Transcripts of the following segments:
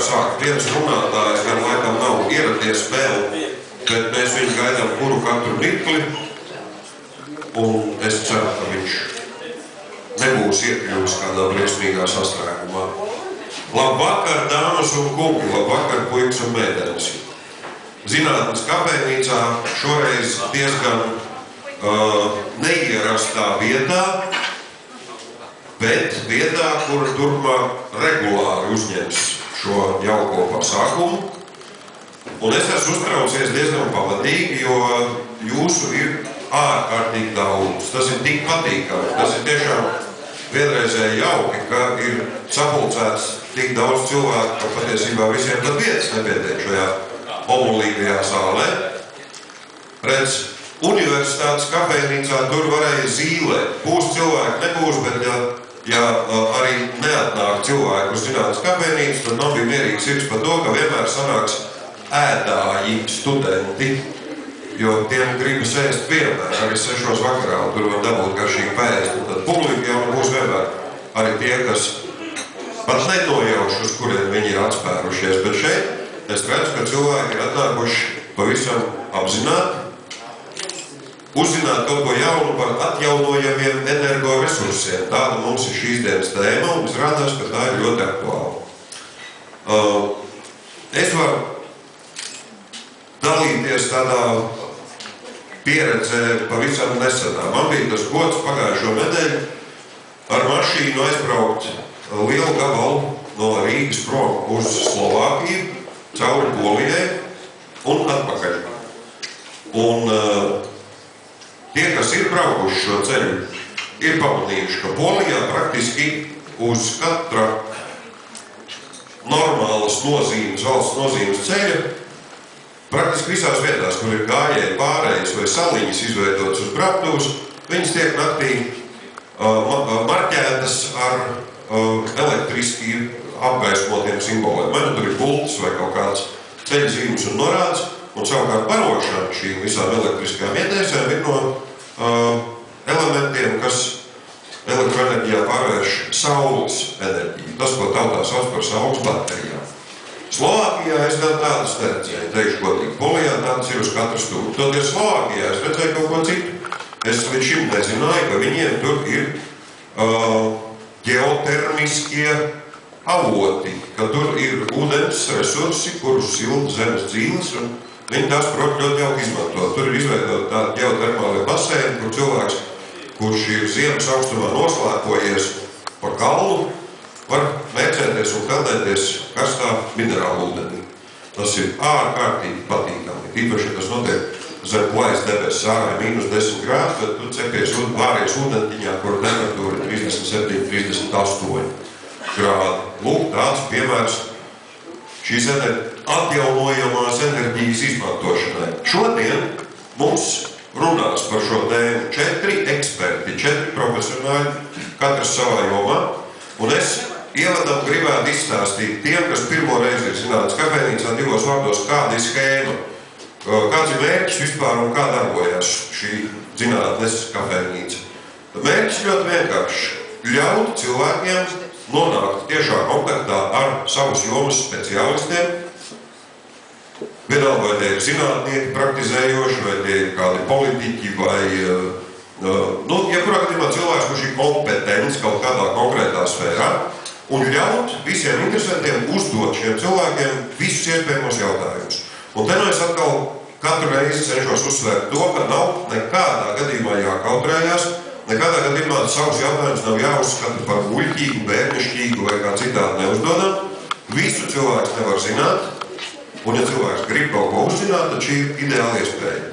sākt. Viens runātājs gan laikam nav ieradies vēl, bet mēs viņu gaidām kuru katru mirkli, un es ceru, ka viņš nebūs iekļuvis kādā briesmīgā sastrēgumā. Labvakar, dāmas un kungi, labvakar, puikas un meitenes. Zinātnes kafejnīcā šoreiz diezgan neierastā vietā, bet vietā, kur turpmāk regulāri uzņems šo jauko pasākumu. Un es esmu uztraucies diezgan pavadīgi, jo jūsu ir ārkārtīgi daudz. Tas ir tik patīkami, tas ir tiešām vienreizēji jauki, ka ir sapulcēts tik daudz cilvēku, ka patiesībā visiem pat vietas nepietiek šajā omulīgajā zālē. Redz, universitātes kafejnīcā tur varēja zīlēt. Būs cilvēki, nebūs, bet ja arī neatnāk cilvēku uz zinātnes kafejnīcu, tad man bija mierīgs sirds par to, ka vienmēr sanāks ēdāji studenti, jo tiem gribas ēst vienmēr, arī 6 vakarā, un tur var dabūt garšīgi pēst, un tad publika jau būs vienmēr arī tie, kas pat netojauši, uz kuriem viņi ir atspērušies, bet šeit es redzu, ka cilvēki ir atnākuši pavisam apzināti, uzzināt kaut ko jaunu par atjaunojamiem energoresursiem. Tāda mums ir šīs dienas tēma, un izrādās, ka tā ir ļoti aktuāla. Es varu dalīties tādā pieredzē pavisam nesenā. Man bija tas gods pagājušo nedēļu ar mašīnu aizbraukt lielu gabalu no Rīgas prom uz Slovākiju, cauri Polijai un atpakaļ. Un tie, kas ir braukuši šo ceļu, ir pamanījuši, ka Polijā praktiski uz katra normālas nozīmes, valsts nozīmes ceļa, praktiski visās vietās, kur ir gājēji pārējas vai saliņas izveidotas uz brauktuves, viņas tiek naktī marķētas ar elektriski apgaismotiem simboliem. Vai nu tur ir pults vai kaut kāds ceļzīmes un norādes, un savukārt barošana šīm visām elektriskajām ieteicēm ir no elementiem, kas elektroenerģijā pārvērš saules enerģiju. Tas, ko tautā sauc par saules baterijām. Slovākijā es gan tādas neredzēju, teikšu godīgi. Polijā tādas ir uz katru stūri. Toties Slovākijā es redzēju kaut ko citu. Es līdz šim nezināju, ka viņiem tur ir ģeotermiskie avoti, ka tur ir ūdens resursi, kurus silda zemes dzīves, un viņi tās prot ļoti jauki izmantot. Tur ir izveidot tādi ģeotermālie baseini, kur cilvēks, kurš ir ziemas augstumā noslēpojies pa kalnu, var mērcēties un peldēties karstā minerālu ūdenī. Tas ir ārkārtīgi patīkami. Īpaši, ja tas notiek zem plājas debesis, ārā ir -10 grādi, tad tu cepies vāries ūdentiņā, kur temperatūra ir 37, 38 grādi. Lūk, tāds piemērs šīs atjaunojamās enerģijas izmantošanai. Šodien mums runās par šo tēmu 4 eksperti, 4 profesionāļi, katrs savā jomā, un es ievadam gribētu izstāstīt tiem, kas pirmo reizi ir zinātnes kafejnīcā 2 vārdos, kāda ir schēma, kāds ir mērķis vispār un kā darbojas šī zinātnes kafejnīca. Mērķis ļoti vienkārši - ļaut cilvēkiem nonākt tiešā kontaktā ar savus jomas speciālistiem, vienalga vai tie ir zinātnieki praktizējoši, vai tie ir kādi politiķi, vai jebkurā gadījumā cilvēks, kurš ir kompetents kaut kādā konkrētā sfērā, un ļaut visiem interesantiem uzdot šiem cilvēkiem visus iespējamos jautājumus. Un te nu es atkal katru reizi cenšos uzsvērt to, ka nav nekādā gadījumā jākautrējās, nekādā gadījumā savus jautājumus nav jāuzskata par muļķīgu, bērnišķīgu vai kā citādi neuzdodam. Visu cilvēks nevar zināt, un ja cilvēks grib kaut ko uzzināt, tad šī ir ideāla iespēja.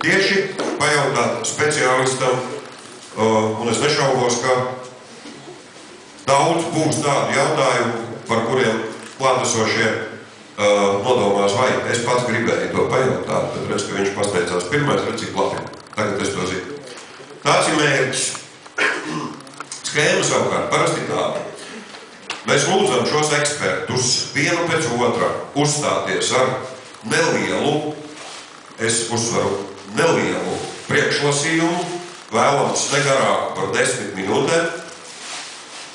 Tieši pajautāt speciālistam, un es nešaubos, ka daudz būs tādu jautājumu, par kuriem klātesošie nodomās, vai es pats gribēju to pajautāt, tad redz, ka viņš pasteidzās pirmais, redz, cik labi. Tagad es to zinu. Tāds ir mērķis. Schēma savukārt parasti tāda. Mēs lūdzam šos ekspertus vienu pēc otra uzstāties ar nelielu, es uzsveru, nelielu priekšlasījumu, vēlams negarāku par 10 minūtēm,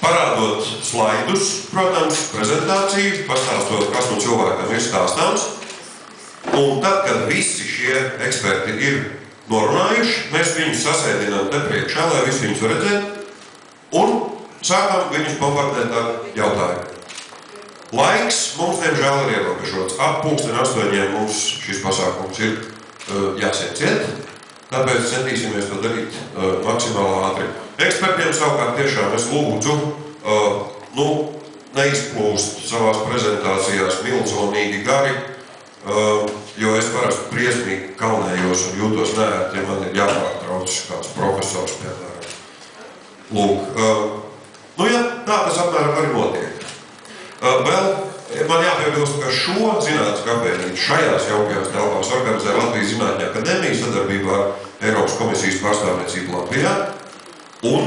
parādot slaidus, protams, prezentāciju, pastāstot, kas nu cilvēkam ir stāstāms. Un tad, kad visi šie eksperti ir norunājuši, mēs viņus sasēdinām te priekšā, lai visi viņus var redzēt, un sākam viņus bombardēt ar jautājumu. Laiks mums, diemžēl, ir ierobežots. Ap 7:30 mums šis pasākums ir jāsieciet, tāpēc centīsimies to darīt maksimāli ātri. Ekspertiem savukārt tiešām es lūdzu neizplūst savās prezentācijās milzonīgi gari, jo es parasti briesmīgi kaunējos un jūtos neērti, ja man ir jāpārtrauc kāds profesors, piemēram. Lūk, ja tā tas apmēram arī notiek. Vēl man jāpiebilst, ka šo zinātnes kafejnīcu šajās jaukajās telpās organizē Latvijas Zinātņu akadēmija sadarbībā ar Eiropas komisijas pārstāvniecību Latvijā, un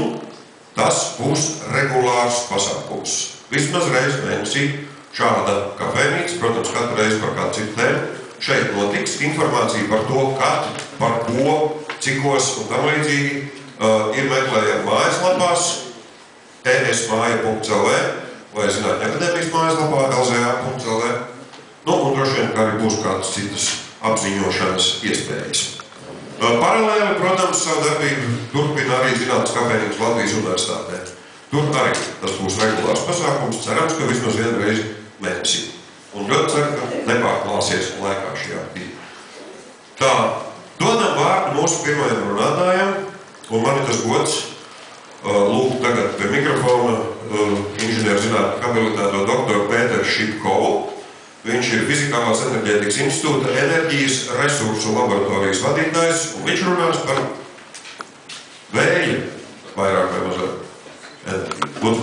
tas būs regulārs pasākums. Vismaz reizi mēnesī šāda kafejnīca, protams, katru reizi par kādu citu tēmu, šeit notiks informācija par to, kad, par ko, cikos un tam līdzīgi ir meklējama mājaslapās esmaja.lv vai Zinātņu akadēmijas mājaslapā lza.lv. Un droši vien, ka arī būs kādas citas apziņošanas iespējas. Paralēli, protams, savu darbību turpina arī Zinātnes kafejnīca Latvijas Universitātē. Tur arī tas būs regulārs pasākums, cerams, ka vismaz vienu reizi mēnesī. Un ļoti ceru, ka nepārklāsies laikā šajā brīdī. Tā, dodam vārdu mūsu pirmajam runātājam, un man ir tas gods lūgt tagad pie mikrofona inženierzinātņu habilitēto doktoru Pēteru Šipkovu. Viņš ir Fizikālās enerģētikas institūta enerģijas resursu laboratorijas vadītājs, un viņš runās par vēja vairāk vai mazāk enerģiju.